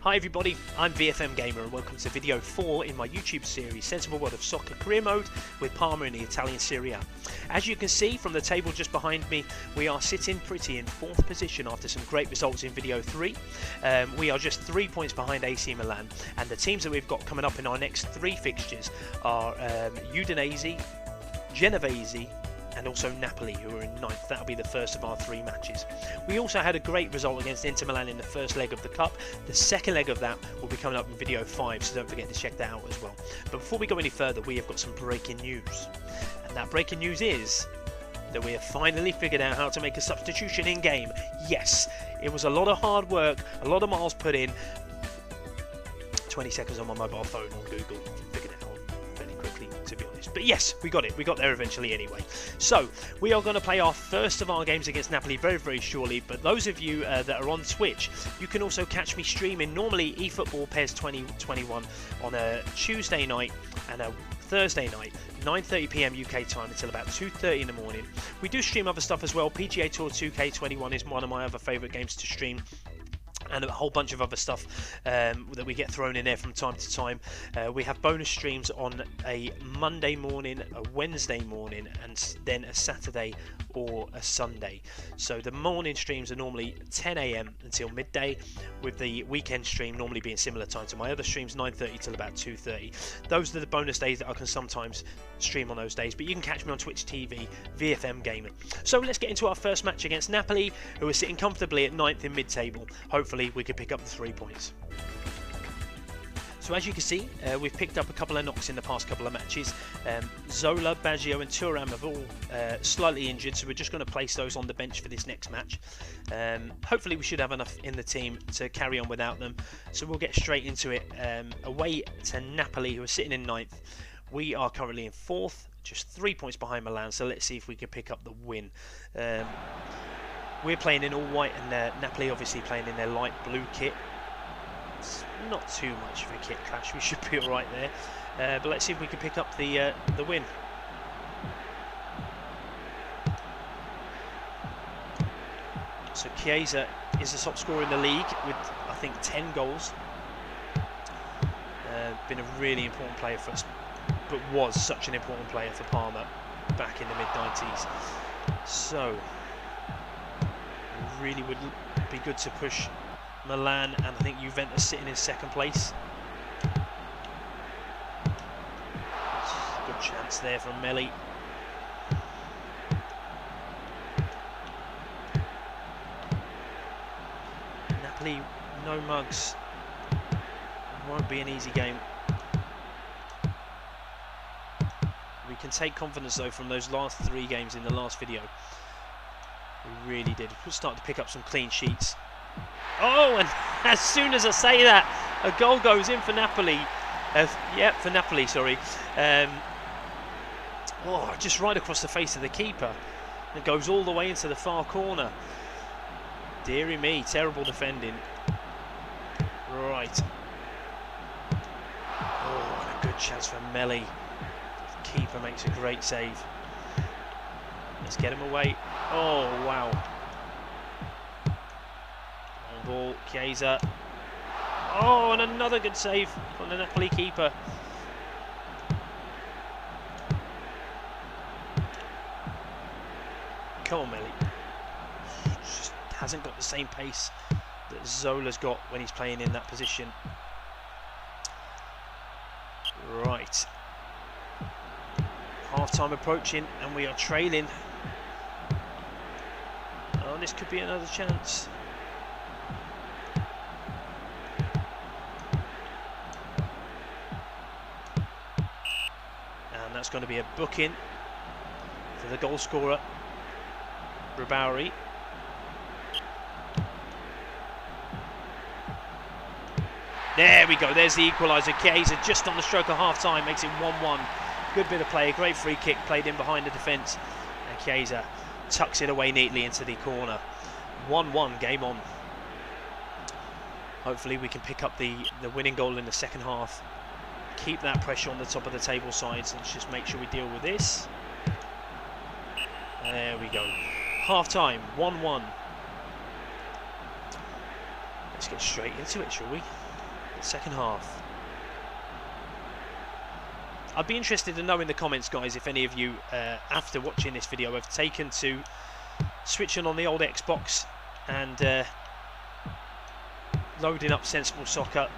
Hi everybody, I'm VFM Gamer and welcome to video 4 in my YouTube series Sensible World of Soccer Career Mode with Parma in the Italian Serie A. As you can see from the table just behind me, we are sitting pretty in 4th position after some great results in video 3. We are just 3 points behind AC Milan, and the teams that we've got coming up in our next 3 fixtures are Udinese, Genovese and also Napoli, who are in 9th. That'll be the first of our 3 matches. We also had a great result against Inter Milan in the first leg of the Cup. The second leg of that will be coming up in video 5, so don't forget to check that out as well. But before we go any further, we have got some breaking news. And that breaking news is that we have finally figured out how to make a substitution in game. Yes, it was a lot of hard work, a lot of miles put in. 20 seconds on my mobile phone on Google, figured it out fairly quickly, to be honest. But yes, we got it. We got there eventually anyway. So we are going to play our first of our games against Napoli very, very shortly. But those of you that are on Twitch, you can also catch me streaming normally eFootball PES 2021 on a Tuesday night and a Thursday night, 9:30 PM UK time until about 2:30 in the morning. We do stream other stuff as well. PGA Tour 2K21 is one of my other favourite games to stream, and a whole bunch of other stuff that we get thrown in there from time to time. We have bonus streams on a Monday morning, a Wednesday morning, and then a Saturday or a Sunday. So the morning streams are normally 10 AM until midday, with the weekend stream normally being similar time to my other streams, 9:30 till about 2:30. Those are the bonus days that I can sometimes stream on those days, but you can catch me on Twitch TV, VFM Gaming. So let's get into our first match against Napoli, who are sitting comfortably at 9th in mid-table. Hopefully we can pick up the 3 points. So as you can see, we've picked up a couple of knocks in the past couple of matches. Zola, Baggio and Thuram have all slightly injured, so we're just going to place those on the bench for this next match. Hopefully we should have enough in the team to carry on without them. So we'll get straight into it. Away to Napoli, who are sitting in 9th. We are currently in 4th, just 3 points behind Milan, so let's see if we can pick up the win. We're playing in all white and Napoli obviously playing in their light blue kit. It's not too much of a kit clash, we should be alright there. But let's see if we can pick up the win. So Chiesa is the top scorer in the league with, I think, 10 goals. Been a really important player for us, but was such an important player for Parma back in the mid-90s. So really would be good to push Milan, and I think Juventus sitting in 2nd place. Good chance there from Melli. Napoli, no mugs. Won't be an easy game. We can take confidence though from those last 3 games in the last video. We really did. We'll start to pick up some clean sheets. Oh, and as soon as I say that, a goal goes in for Napoli. For Napoli, sorry. Just right across the face of the keeper. It goes all the way into the far corner. Dearie me, terrible defending. Right. Oh, and a good chance for Melli. The keeper makes a great save. Let's get him away. Oh, wow. On ball, Chiesa. Oh, and another good save from the Napoli keeper. Come on, Melli. Just hasn't got the same pace that Zola's got when he's playing in that position. Right. Half-time approaching, and we are trailing. Oh, this could be another chance. And that's going to be a booking for the goal scorer, Ribery. There we go, there's the equaliser. Chiesa just on the stroke of half-time makes it 1-1. Good bit of play, a great free kick played in behind the defence. And Chiesa tucks it away neatly into the corner. 1-1, game on. Hopefully we can pick up the winning goal in the second half. Keep that pressure on the top of the table sides and just make sure we deal with this. There we go. Half-time, 1-1. Let's get straight into it, shall we? Second half. I'd be interested to know in the comments, guys, if any of you, after watching this video, have taken to switching on the old Xbox and loading up Sensible Soccer.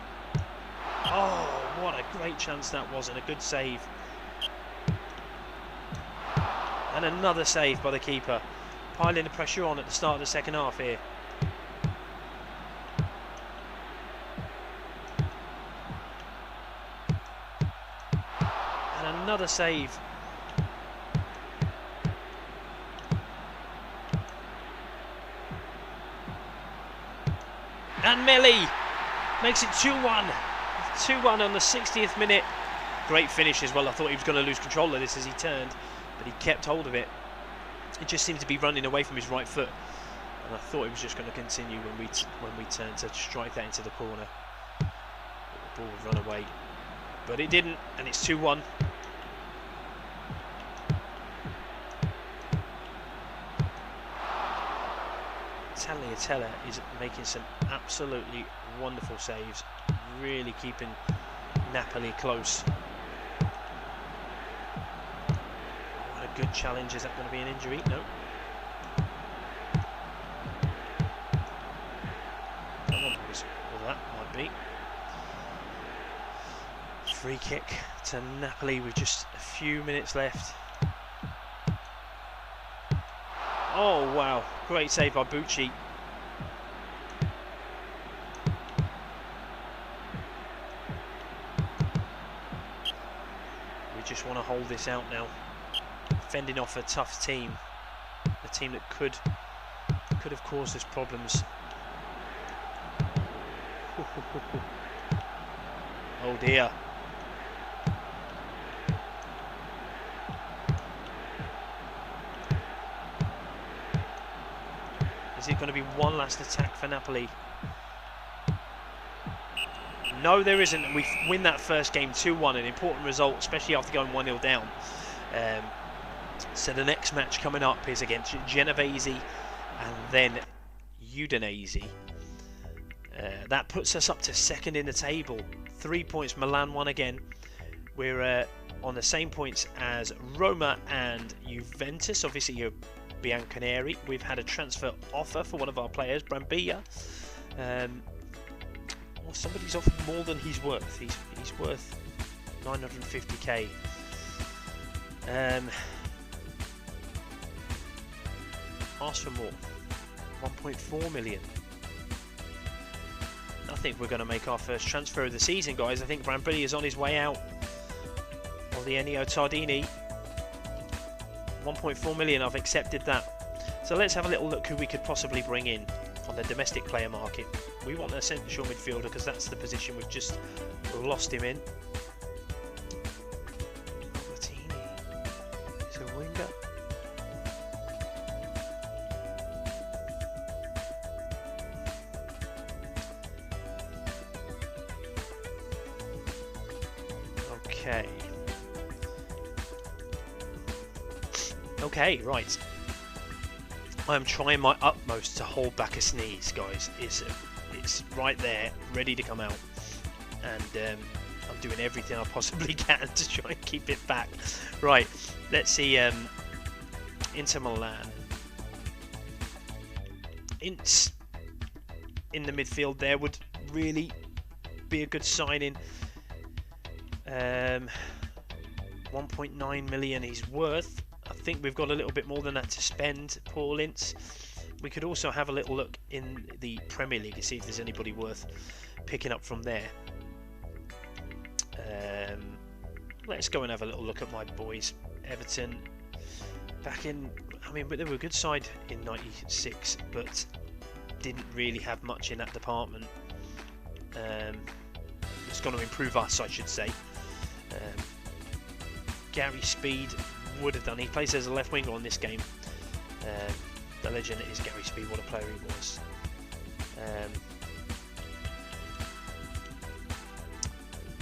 Oh, what a great chance that was, and a good save. And another save by the keeper. Piling the pressure on at the start of the second half here. And another save. And Melli makes it 2-1. 2-1 on the 60th minute. Great finish as well. I thought he was going to lose control of this as he turned, but he kept hold of it. It just seemed to be running away from his right foot, and I thought it was just going to continue when we turned to strike that into the corner. The ball would run away, but it didn't, and it's 2-1. Tagliatella is making some absolutely wonderful saves, really keeping Napoli close. What a good challenge. Is that going to be an injury? No. Come on, boys. Well, that might be. Free kick to Napoli with just a few minutes left. Oh wow, great save by Bucci. We just want to hold this out now, fending off a tough team, a team that could have caused us problems. Oh dear. Is it going to be one last attack for Napoli? No, there isn't. And we win that first game 2-1, an important result, especially after going 1-0 down. So the next match coming up is against Genovese and then Udinese. That puts us up to second in the table. 3 points. Milan won again. We're on the same points as Roma and Juventus. Obviously, you're Bianconeri. We've had a transfer offer for one of our players, Brambilla. Well, somebody's offered more than he's worth. He's worth 950k. Ask for more. 1.4 million. I think we're going to make our first transfer of the season, guys. I think Brambilla is on his way out of the Ennio Tardini. 1.4 million, I've accepted that. So let's have a little look who we could possibly bring in on the domestic player market. We want a central midfielder because that's the position we've just lost him in. Martini is a winger. Okay. Okay, right. I am trying my utmost to hold back a sneeze, guys. It's right there, ready to come out, and I'm doing everything I possibly can to try and keep it back. Right, let's see. Inter Milan. Ince in the midfield there would really be a good signing. 1.9 million he's worth. I think we've got a little bit more than that to spend, Paul Ince. We could also have a little look in the Premier League and see if there's anybody worth picking up from there. Let's go and have a little look at my boys. Everton, back in, I mean, they were a good side in '96, but didn't really have much in that department. It's going to improve us, I should say. Gary Speed would have done. He plays as a left winger on this game. The legend is Gary Speed. What a player he was.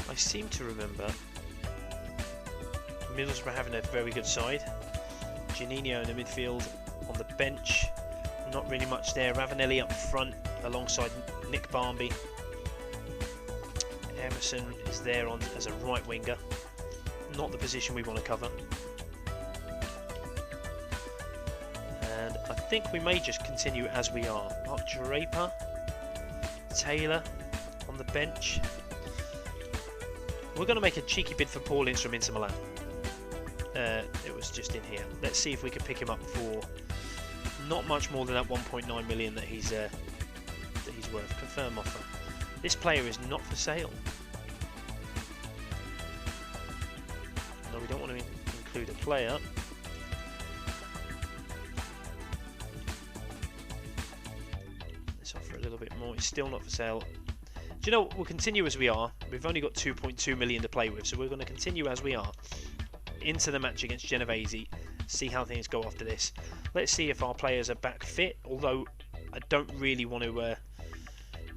I seem to remember Middlesbrough having a very good side. Juninho in the midfield, on the bench, not really much there. Ravanelli up front alongside Nick Barmby. Emerson is there on as a right winger, not the position we want to cover. And I think we may just continue as we are. Mark Draper, Taylor on the bench. We're going to make a cheeky bid for Paul Ince from Inter Milan. It was just in here. Let's see if we can pick him up for not much more than that 1.9 million that he's worth. Confirm offer. This player is not for sale. No, we don't want to include a player. Let's offer a little bit more. It's still not for sale. Do you know what? We'll continue as we are. We've only got 2.2 million to play with, so we're going to continue as we are into the match against Genovese. See how things go after this. Let's see if our players are back fit, although I don't really want to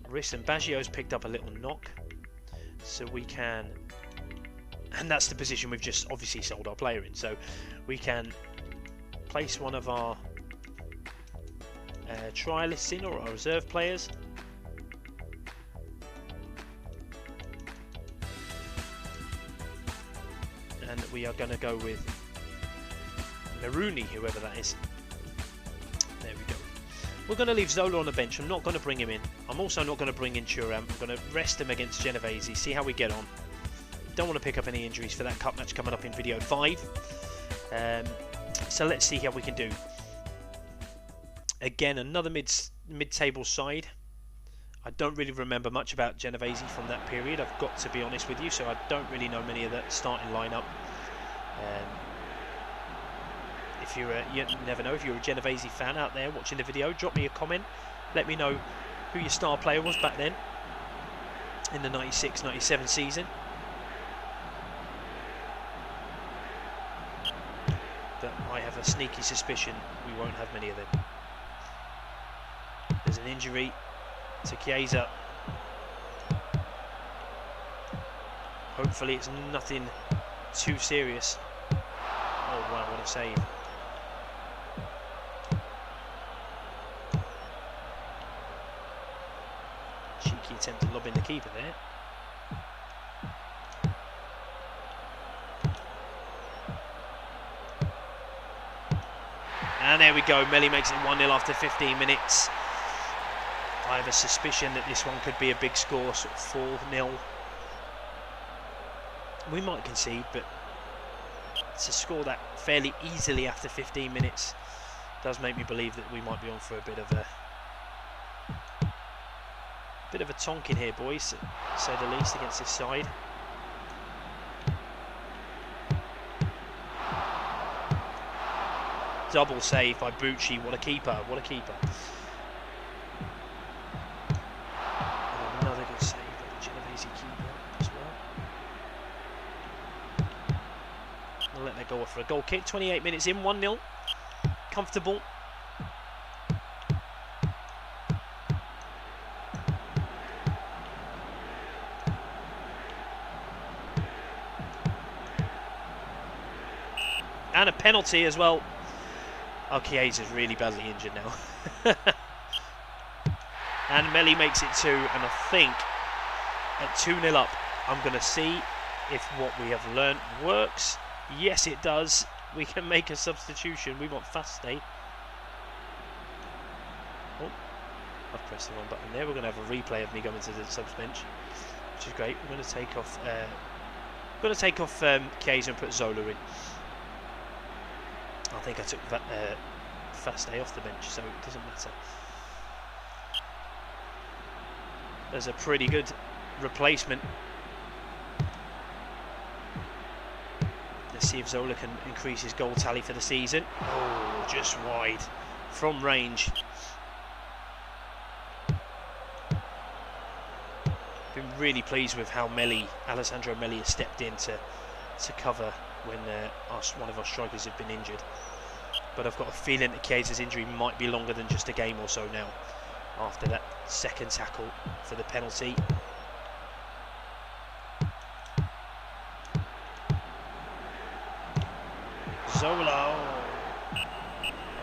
risk them. Baggio's picked up a little knock, so we can, and that's the position we've just obviously sold our player in, so we can place one of our trialists in, or our reserve players. And we are going to go with Maruni, whoever that is. There we go. We're going to leave Zola on the bench. I'm not going to bring him in. I'm also not going to bring in Thuram. I'm going to rest him against Genovese, see how we get on. Don't want to pick up any injuries for that cup match coming up in video 5. So let's see how we can do. Again, another mid-table side. I don't really remember much about Genovese from that period, I've got to be honest with you, so I don't really know many of the starting lineup. If you're you never know, if you're a Genovese fan out there watching the video, drop me a comment, let me know who your star player was back then in the 96-97 season. But I have a sneaky suspicion we won't have many of them. There's an injury to Chiesa. Hopefully it's nothing too serious. Oh wow, what a save. Cheeky attempt at lobbing the keeper there. And there we go, Melli makes it 1-0 after 15 minutes. I have a suspicion that this one could be a big score, sort of 4-0. We might concede, but to score that fairly easily after 15 minutes does make me believe that we might be on for a bit of a tonk in here, boys, to say the least, against this side. Double save by Bucci. What a keeper! What a keeper! Another good save by the Genovese keeper as well. I'll let that go off for a goal kick. 28 minutes in, 1-0. Comfortable. And a penalty as well. Oh, Chiesa's really badly injured now. And Melli makes it 2, and I think at 2-0 up, I'm going to see if what we have learnt works. Yes, it does. We can make a substitution. We want Faste. Oh, I've pressed the wrong button there. We're going to have a replay of me going to the subs bench, which is great. We're going to take off Chiesa and put Zola in. I think I took that Faste off the bench, so it doesn't matter. There's a pretty good replacement. Let's see if Zola can increase his goal tally for the season. Oh, just wide from range. Been really pleased with how Alessandro Melli has stepped in to cover when one of our strikers have been injured. But I've got a feeling that Chiesa's injury might be longer than just a game or so now, after that second tackle for the penalty. Zola,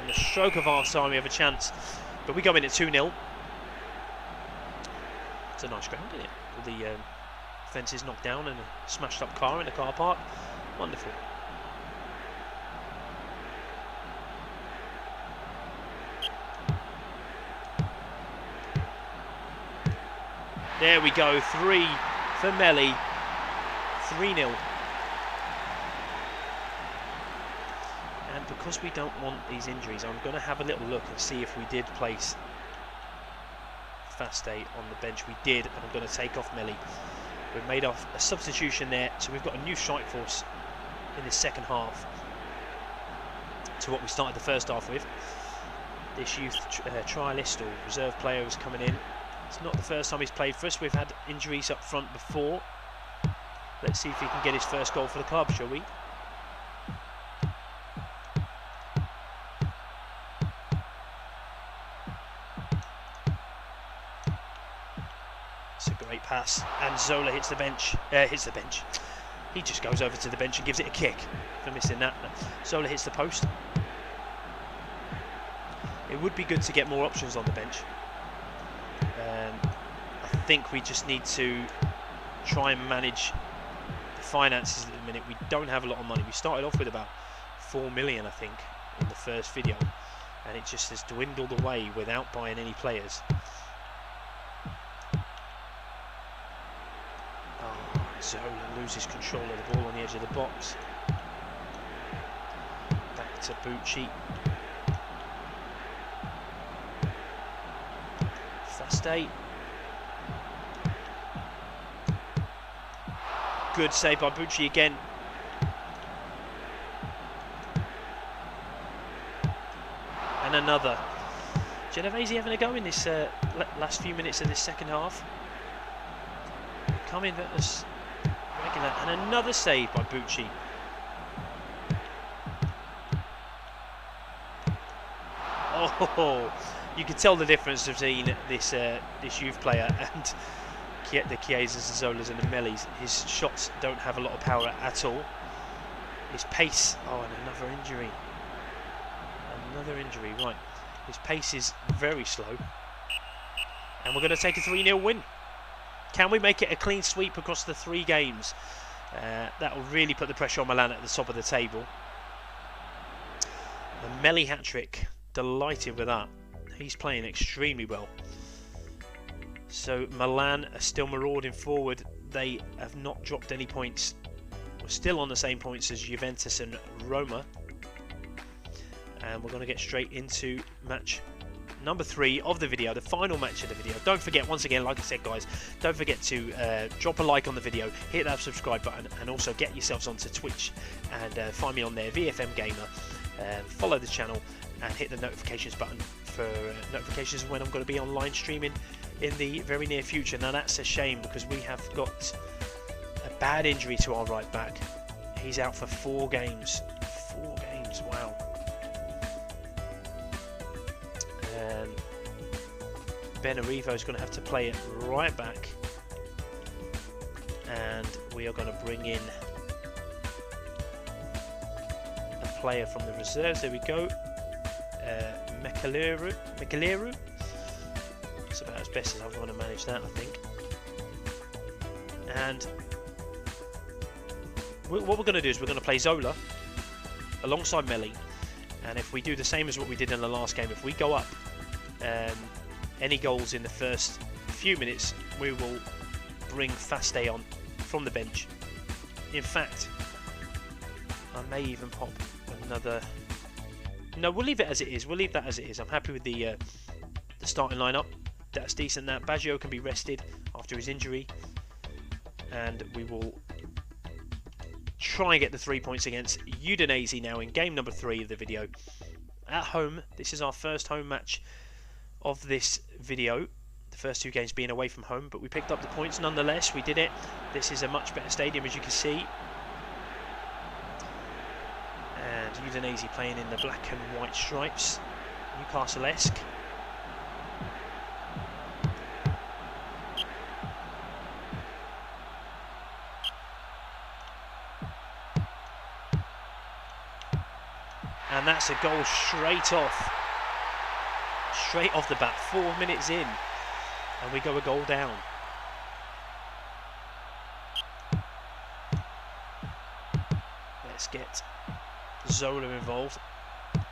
on the stroke of half time we have a chance, but we go in at 2-0. It's a nice ground, isn't it? All the Fence is knocked down and a smashed up car in a car park. Wonderful. There we go, 3 for Melli, 3-0. And because we don't want these injuries, I'm going to have a little look and see if we did place Faste on the bench. We did, and I'm going to take off Melli. We've made off a substitution there, so we've got a new strike force in the second half to what we started the first half with. This youth trialist or reserve player is coming in. It's not the first time he's played for us. We've had injuries up front before. Let's see if he can get his first goal for the club, shall we? It's a great pass, and Zola hits the bench. He just goes over to the bench and gives it a kick for missing that. Zola hits the post. It would be good to get more options on the bench. I think we just need to try and manage the finances at the minute. We don't have a lot of money. We started off with about 4 million, I think, in the first video, and it just has dwindled away without buying any players. Oh, Zola loses control of the ball on the edge of the box. Back to Bucci. Faste. Good save by Bucci again. And another. Genovese having a go in this last few minutes of this second half. Coming at us regular. And another save by Bucci. Oh, you can tell the difference between this this youth player and the Chiesas, the Zolas and the Mellis. His shots don't have a lot of power at all. His pace, oh, and another injury. Another injury, right. His pace is very slow. And we're going to take a 3-0 win. Can we make it a clean sweep across the 3 games? That will really put the pressure on Milan at the top of the table. The Melli hat-trick, delighted with that. He's playing extremely well. So Milan are still marauding forward. They have not dropped any points. We're still on the same points as Juventus and Roma. And we're going to get straight into match number 3 of the video, the final match of the video. Don't forget, once again, like I said, guys, don't forget to drop a like on the video, hit that subscribe button, and also get yourselves onto Twitch and find me on there, VFM Gamer. Follow the channel and hit the notifications button for notifications of when I'm going to be online streaming in the very near future. Now that's a shame because we have got a bad injury to our right back. He's out for 4 games. 4 games, wow. Benarivo is going to have to play it right back, and we are going to bring in a player from the reserves. There we go. Mekaleru. It's about as best as I want to manage that, I think. And what we're going to do is we're going to play Zola alongside Melli, and if we do the same as what we did in the last game, if we go up any goals in the first few minutes, we will bring Faste on from the bench. In fact, I may even pop another. No, we'll leave it as it is. We'll leave that as it is. I'm happy with the starting lineup. That's decent. That Baggio can be rested after his injury, and we will try and get the 3 points against Udinese now in game number 3 of the video. At home, this is our first home match of this video, the first 2 games being away from home, but we picked up the points nonetheless. We did it. This is a much better stadium, as you can see, and Udinese playing in the black and white stripes, Newcastle-esque. And that's a goal straight off the bat, 4 minutes in, and we go a goal down. Let's get Zola involved. And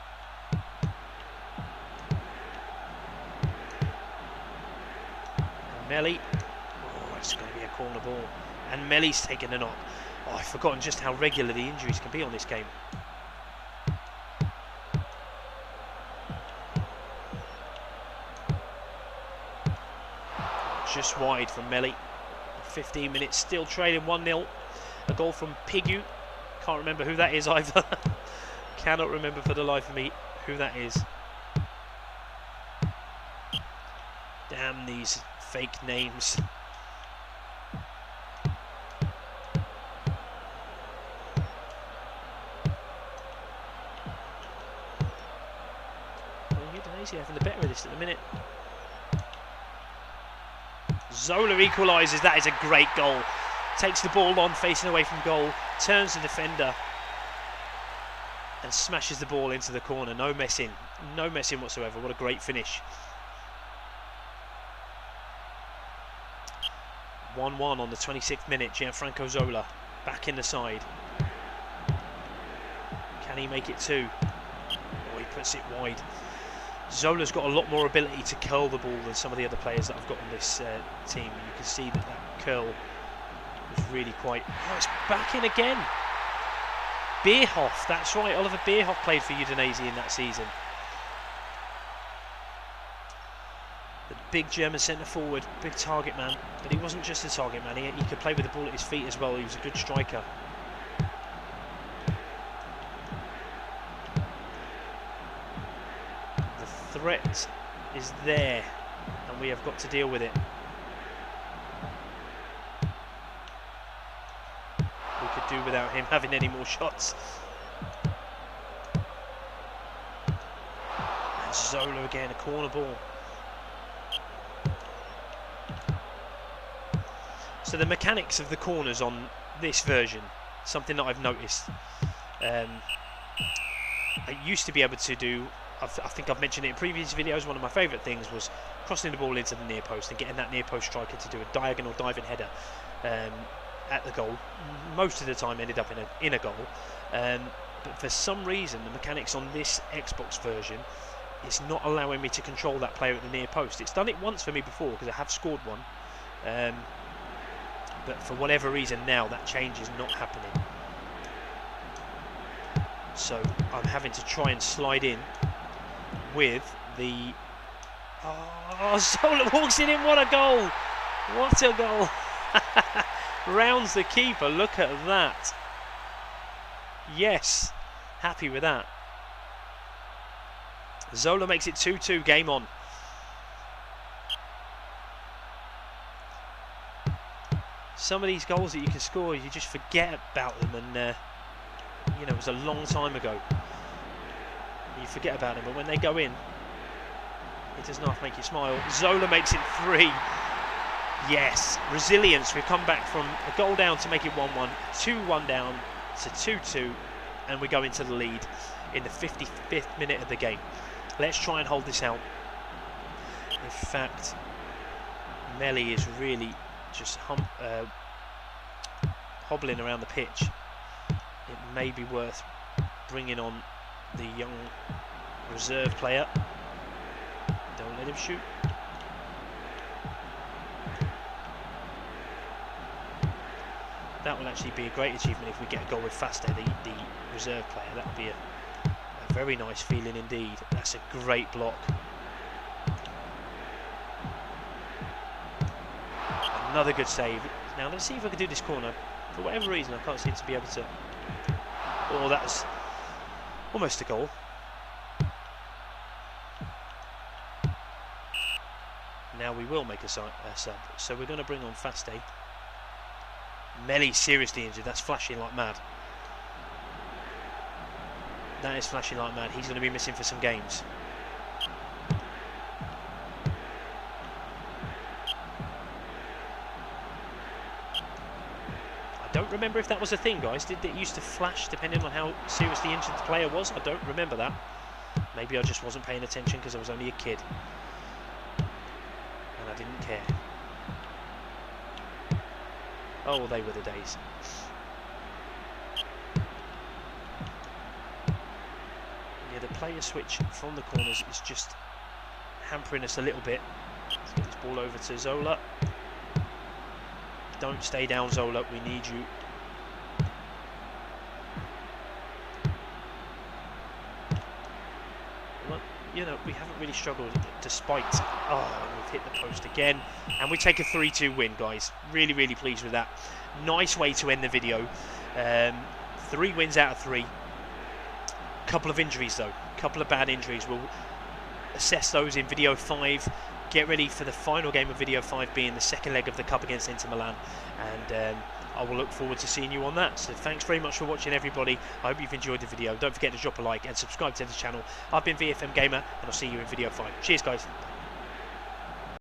Melli. Oh, it's going to be a corner ball. And Melli's taken a knock. Oh, I've forgotten just how regular the injuries can be on this game. Just wide from Melli. 15 minutes, still trailing 1-0. A goal from Pigu. Can't remember who that is either. Cannot remember for the life of me who that is. Damn these fake names. Udinese having the better of this at the minute. Zola equalises. That is a great goal. Takes the ball on, facing away from goal, turns the defender and smashes the ball into the corner. No messing whatsoever. What a great finish. 1-1 on the 26th minute. Gianfranco Zola back in the side. Can he make it 2? Oh, he puts it wide. Zola's got a lot more ability to curl the ball than some of the other players that I've got on this team. You can see that curl was really quite... Oh, it's back in again. Bierhoff, that's right. Oliver Bierhoff played for Udinese in that season. The big German centre forward, big target man. But he wasn't just a target man. He could play with the ball at his feet as well. He was a good striker. Threat is there and we have got to deal with it. We could do without him having any more shots. And Zola again, a corner ball. So the mechanics of the corners on this version, something that I've noticed. I used to be able to do, I think I've mentioned it in previous videos, one of my favourite things was crossing the ball into the near post and getting that near post striker to do a diagonal diving header at the goal. Most of the time ended up in a goal, but for some reason the mechanics on this Xbox version is not allowing me to control that player at the near post. It's done it once for me before because I have scored one, but for whatever reason now that change is not happening. So I'm having to try and slide in with the... Oh, Zola walks it in. What a goal! What a goal! Rounds the keeper. Look at that. Yes, happy with that. Zola makes it 2-2. Game on. Some of these goals that you can score, you just forget about them, and you know, it was a long time ago. You forget about them, but when they go in, it does not make you smile. Zola makes it 3. Yes, resilience. We've come back from a goal down to make it 1-1, 2-1 down to 2-2, and we go into the lead in the 55th minute of the game. Let's try and hold this out. In fact, Melli is really just hobbling around the pitch. It may be worth bringing on the young reserve player. Don't let him shoot. That will actually be a great achievement if we get a goal with Faste, the reserve player. That would be a very nice feeling indeed. That's a great block. Another good save. Now let's see if I can do this corner. For whatever reason I can't seem to be able to... Oh, that's almost a goal. Now we will make a sub. So we're going to bring on Faste. Melli seriously injured. That's flashing like mad. That is flashing like mad. He's going to be missing for some games. I don't remember if that was a thing, guys. Did it used to flash depending on how seriously injured the player was? I don't remember that. Maybe I just wasn't paying attention because I was only a kid. And I didn't care. Oh, well, they were the days. player switch from the corners is just hampering us a little bit. Let's get this ball over to Zola. Don't stay down, Zola. We need you. Well, you know, we haven't really struggled despite... Oh, we've hit the post again. And we take a 3-2 win, guys. Really, really pleased with that. Nice way to end the video. 3 wins out of 3. Couple of injuries, though. Couple of bad injuries. We'll assess those in video 5. Get ready for the final game of video 5 being the second leg of the Cup against Inter Milan. And I will look forward to seeing you on that. So thanks very much for watching, everybody. I hope you've enjoyed the video. Don't forget to drop a like and subscribe to the channel. I've been VFM Gamer, and I'll see you in video 5. Cheers, guys.